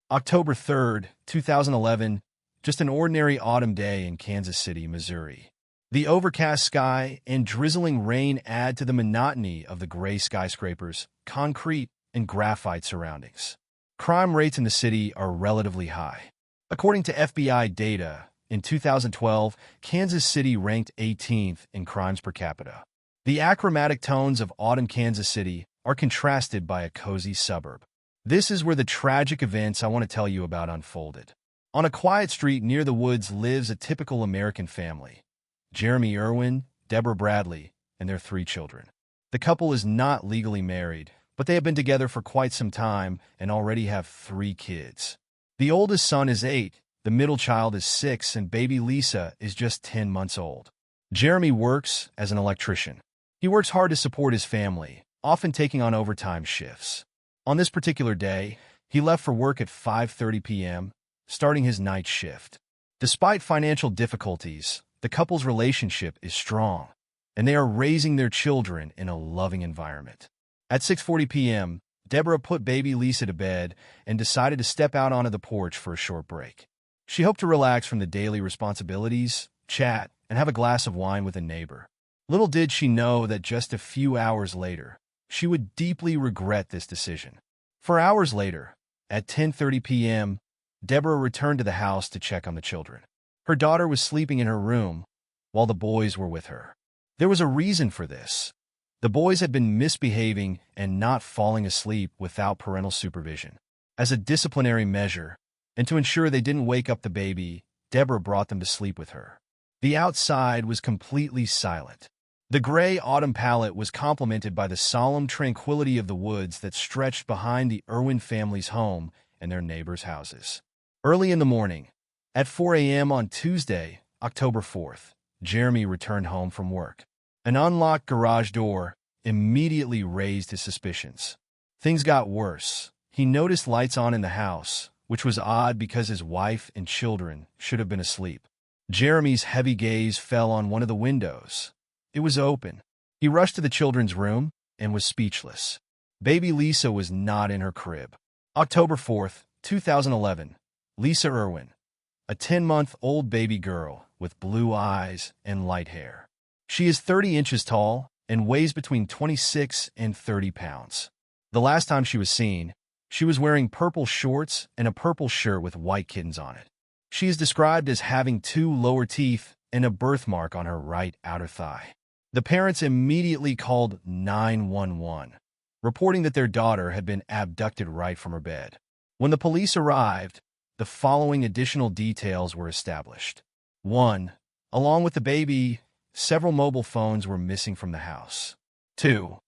October 3rd, 2011, just an ordinary autumn day in Kansas City, Missouri. The overcast sky and drizzling rain add to the monotony of the gray skyscrapers, concrete, and graphite surroundings. Crime rates in the city are relatively high. According to FBI data, in 2012, Kansas City ranked 18th in crimes per capita. The achromatic tones of autumn Kansas City are contrasted by a cozy suburb. This is where the tragic events I want to tell you about unfolded. On a quiet street near the woods lives a typical American family: Jeremy Irwin, Deborah Bradley, and their 3 children. The couple is not legally married, but they have been together for quite some time and already have 3 kids. The oldest son is 8, the middle child is 6, and baby Lisa is just 10 months old. Jeremy works as an electrician. He works hard to support his family, often taking on overtime shifts. On this particular day, he left for work at 5:30 p.m., starting his night shift. Despite financial difficulties, the couple's relationship is strong, and they are raising their children in a loving environment. At 6:40 p.m., Deborah put baby Lisa to bed and decided to step out onto the porch for a short break. She hoped to relax from the daily responsibilities, chat, and have a glass of wine with a neighbor. Little did she know that just a few hours later, she would deeply regret this decision. 4 hours later, at 10:30 p.m., Deborah returned to the house to check on the children. Her daughter was sleeping in her room, while the boys were with her. There was a reason for this. The boys had been misbehaving and not falling asleep without parental supervision. As a disciplinary measure, and to ensure they didn't wake up the baby, Deborah brought them to sleep with her. The outside was completely silent. The gray autumn palette was complemented by the solemn tranquility of the woods that stretched behind the Irwin family's home and their neighbors' houses. Early in the morning, at 4 a.m. on Tuesday, October 4th, Jeremy returned home from work. An unlocked garage door immediately raised his suspicions. Things got worse. He noticed lights on in the house, which was odd because his wife and children should have been asleep. Jeremy's heavy gaze fell on one of the windows. It was open. He rushed to the children's room and was speechless. Baby Lisa was not in her crib. October 4th, 2011, Lisa Irwin, a 10-month-old baby girl with blue eyes and light hair. She is 30 inches tall and weighs between 26 and 30 pounds. The last time she was seen, she was wearing purple shorts and a purple shirt with white kittens on it. She is described as having 2 lower teeth and a birthmark on her right outer thigh. The parents immediately called 911, reporting that their daughter had been abducted right from her bed. When the police arrived, the following additional details were established. 1. Along with the baby, several mobile phones were missing from the house. 2.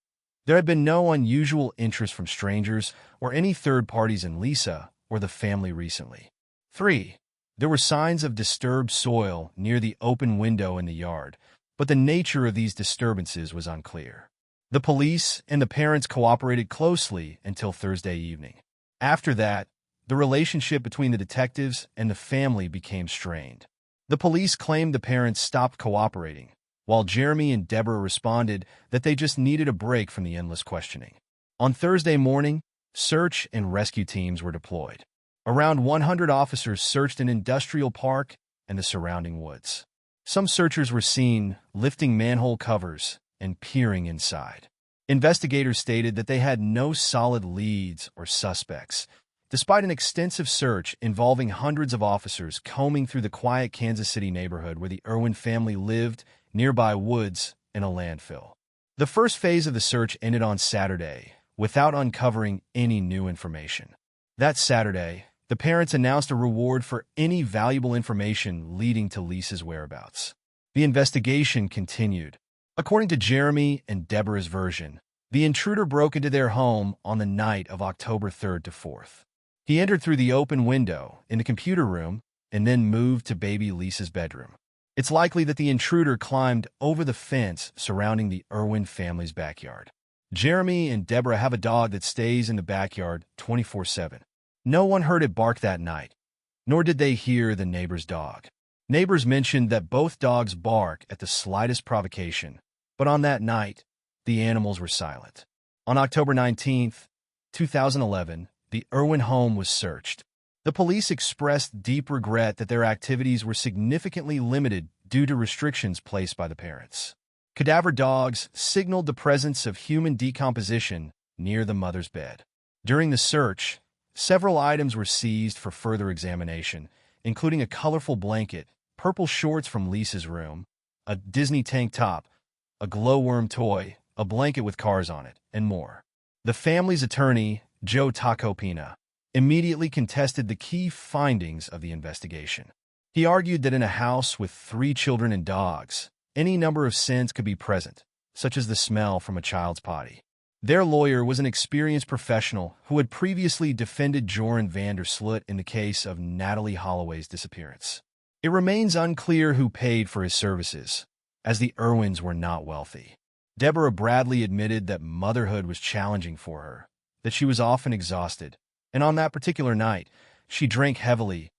There had been no unusual interest from strangers or any third parties in Lisa or the family recently. 3. There were signs of disturbed soil near the open window in the yard, but the nature of these disturbances was unclear. The police and the parents cooperated closely until Thursday evening. After that, the relationship between the detectives and the family became strained. The police claimed the parents stopped cooperating, while Jeremy and Deborah responded that they just needed a break from the endless questioning. On Thursday morning, search and rescue teams were deployed. Around 100 officers searched an industrial park and the surrounding woods. Some searchers were seen lifting manhole covers and peering inside. Investigators stated that they had no solid leads or suspects, despite an extensive search involving hundreds of officers combing through the quiet Kansas City neighborhood where the Irwin family lived, nearby woods and a landfill. The first phase of the search ended on Saturday, without uncovering any new information. That Saturday, the parents announced a reward for any valuable information leading to Lisa's whereabouts. The investigation continued. According to Jeremy and Deborah's version, the intruder broke into their home on the night of October 3rd to 4th. He entered through the open window in the computer room and then moved to baby Lisa's bedroom. It's likely that the intruder climbed over the fence surrounding the Irwin family's backyard. Jeremy and Deborah have a dog that stays in the backyard 24/7. No one heard it bark that night, nor did they hear the neighbor's dog. Neighbors mentioned that both dogs bark at the slightest provocation, but on that night, the animals were silent. On October 19th, 2011, the Irwin home was searched. The police expressed deep regret that their activities were significantly limited due to restrictions placed by the parents. Cadaver dogs signaled the presence of human decomposition near the mother's bed. During the search, several items were seized for further examination, including a colorful blanket, purple shorts from Lisa's room, a Disney tank top, a glowworm toy, a blanket with cars on it, and more. The family's attorney, Joe Tacopina, immediately contested the key findings of the investigation. He argued that in a house with 3 children and dogs, any number of sins could be present, such as the smell from a child's potty. Their lawyer was an experienced professional who had previously defended Joran van der Sloot in the case of Natalie Holloway's disappearance. It remains unclear who paid for his services, as the Irwins were not wealthy. Deborah Bradley admitted that motherhood was challenging for her, that she was often exhausted, and on that particular night, she drank heavily,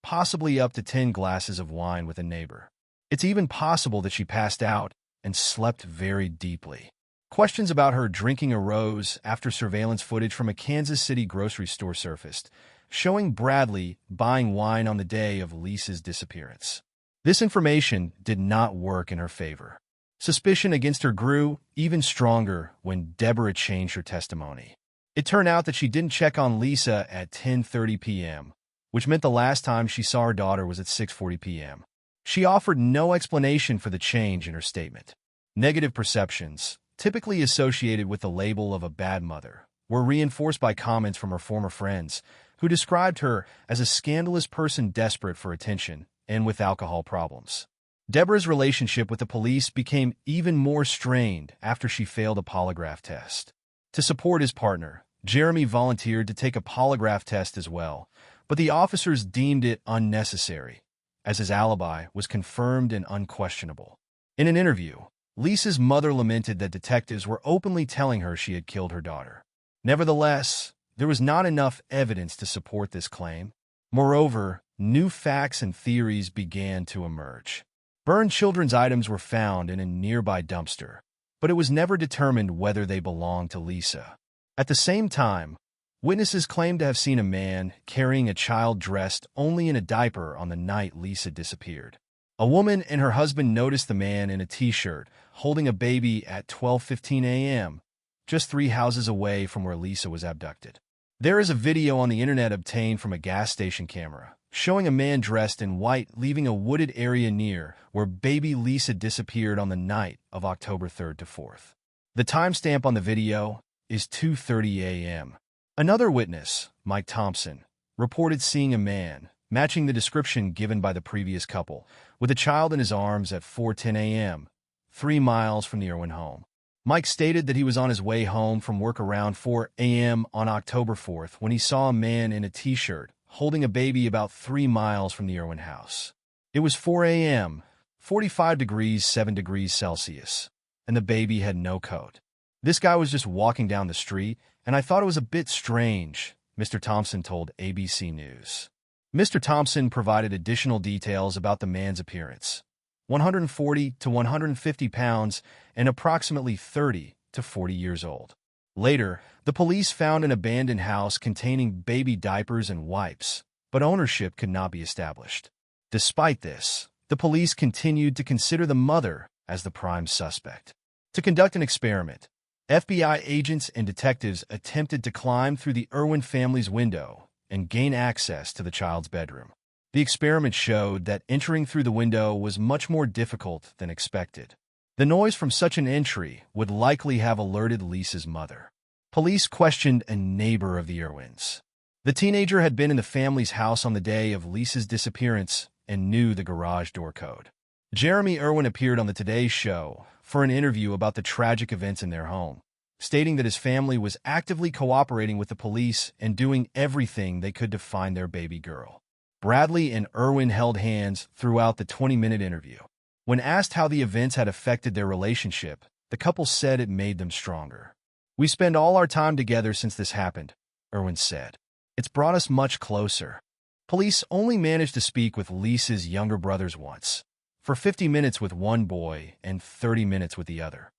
possibly up to 10 glasses of wine with a neighbor. It's even possible that she passed out and slept very deeply. Questions about her drinking arose after surveillance footage from a Kansas City grocery store surfaced, showing Bradley buying wine on the day of Lisa's disappearance. This information did not work in her favor. Suspicion against her grew even stronger when Deborah changed her testimony. It turned out that she didn't check on Lisa at 10:30 p.m., which meant the last time she saw her daughter was at 6:40 p.m. She offered no explanation for the change in her statement. Negative perceptions, typically associated with the label of a bad mother, were reinforced by comments from her former friends, who described her as a scandalous person desperate for attention and with alcohol problems. Deborah's relationship with the police became even more strained after she failed a polygraph test. To support his partner, Jeremy volunteered to take a polygraph test as well, but the officers deemed it unnecessary, as his alibi was confirmed and unquestionable. In an interview, Lisa's mother lamented that detectives were openly telling her she had killed her daughter. Nevertheless, there was not enough evidence to support this claim. Moreover, new facts and theories began to emerge. Burned children's items were found in a nearby dumpster, but it was never determined whether they belonged to Lisa. At the same time, witnesses claimed to have seen a man carrying a child dressed only in a diaper on the night Lisa disappeared. A woman and her husband noticed the man in a t-shirt holding a baby at 12:15 a.m., just 3 houses away from where Lisa was abducted. There is a video on the internet obtained from a gas station camera showing a man dressed in white leaving a wooded area near where baby Lisa disappeared on the night of October 3rd to 4th. The timestamp on the video is 2:30 a.m. Another witness, Mike Thompson, reported seeing a man, matching the description given by the previous couple, with a child in his arms at 4:10 a.m., 3 miles from the Irwin home. Mike stated that he was on his way home from work around 4 a.m. on October 4th when he saw a man in a t-shirt holding a baby about 3 miles from the Irwin house. It was 4 a.m., 45 degrees 7 degrees Celsius, and the baby had no coat. This guy was just walking down the street, and I thought it was a bit strange, Mr. Thompson told ABC News. Mr. Thompson provided additional details about the man's appearance: 140 to 150 pounds and approximately 30 to 40 years old. Later, the police found an abandoned house containing baby diapers and wipes, but ownership could not be established. Despite this, the police continued to consider the mother as the prime suspect. To conduct an experiment, FBI agents and detectives attempted to climb through the Irwin family's window and gain access to the child's bedroom. The experiment showed that entering through the window was much more difficult than expected. The noise from such an entry would likely have alerted Lisa's mother. Police questioned a neighbor of the Irwins. The teenager had been in the family's house on the day of Lisa's disappearance and knew the garage door code. Jeremy Irwin appeared on the Today Show for an interview about the tragic events in their home, stating that his family was actively cooperating with the police and doing everything they could to find their baby girl. Bradley and Irwin held hands throughout the 20-minute interview. When asked how the events had affected their relationship, the couple said it made them stronger. "We spend all our time together since this happened," Irwin said. "It's brought us much closer." Police only managed to speak with Lisa's younger brothers once, for 50 minutes with one boy and 30 minutes with the other.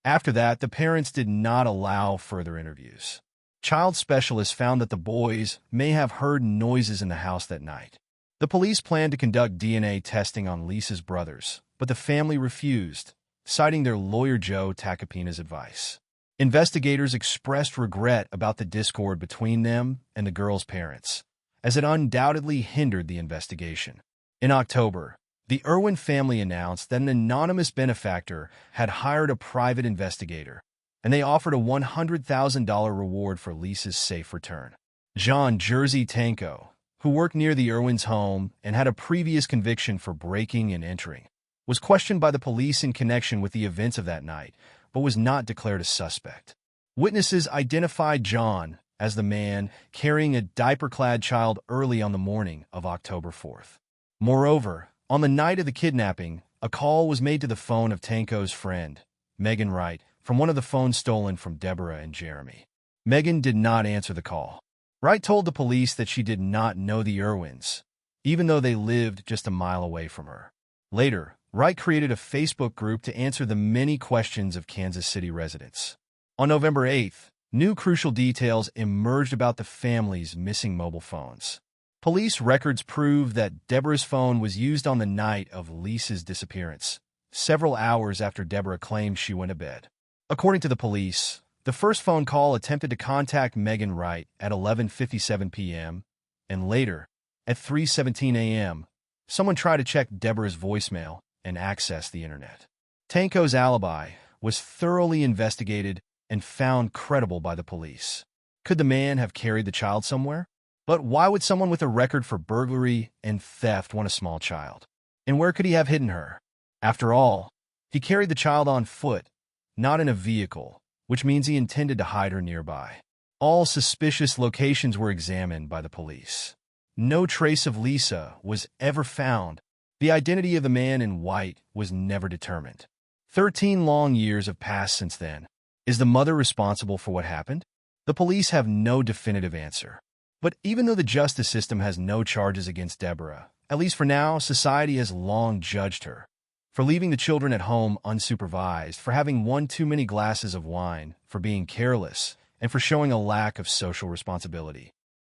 After that, the parents did not allow further interviews. Child specialists found that the boys may have heard noises in the house that night. The police planned to conduct DNA testing on Lisa's brothers, but the family refused, citing their lawyer Joe Tacopina's advice. Investigators expressed regret about the discord between them and the girl's parents, as it undoubtedly hindered the investigation. In October, the Irwin family announced that an anonymous benefactor had hired a private investigator, and they offered a $100,000 reward for Lisa's safe return. John Jersey Tanko, who worked near the Irwins' home and had a previous conviction for breaking and entering, was questioned by the police in connection with the events of that night, but was not declared a suspect. Witnesses identified John as the man carrying a diaper-clad child early on the morning of October 4th. Moreover, on the night of the kidnapping, a call was made to the phone of Tanko's friend, Megan Wright, from one of the phones stolen from Deborah and Jeremy. Megan did not answer the call. Wright told the police that she did not know the Irwins, even though they lived just a mile away from her. Later, Wright created a Facebook group to answer the many questions of Kansas City residents. On November 8th, new crucial details emerged about the family's missing mobile phones. Police records prove that Deborah's phone was used on the night of Lisa's disappearance, several hours after Deborah claimed she went to bed. According to the police, the first phone call attempted to contact Megan Wright at 11:57 p.m., and later, at 3:17 a.m., someone tried to check Deborah's voicemail and access the internet. Tanko's alibi was thoroughly investigated and found credible by the police. Could the man have carried the child somewhere? But why would someone with a record for burglary and theft want a small child? And where could he have hidden her? After all, he carried the child on foot, not in a vehicle, which means he intended to hide her nearby. All suspicious locations were examined by the police. No trace of Lisa was ever found. The identity of the man in white was never determined. 13 long years have passed since then. Is the mother responsible for what happened? The police have no definitive answer. But even though the justice system has no charges against Deborah, at least for now, society has long judged her for leaving the children at home unsupervised, for having one too many glasses of wine, for being careless, and for showing a lack of social responsibility.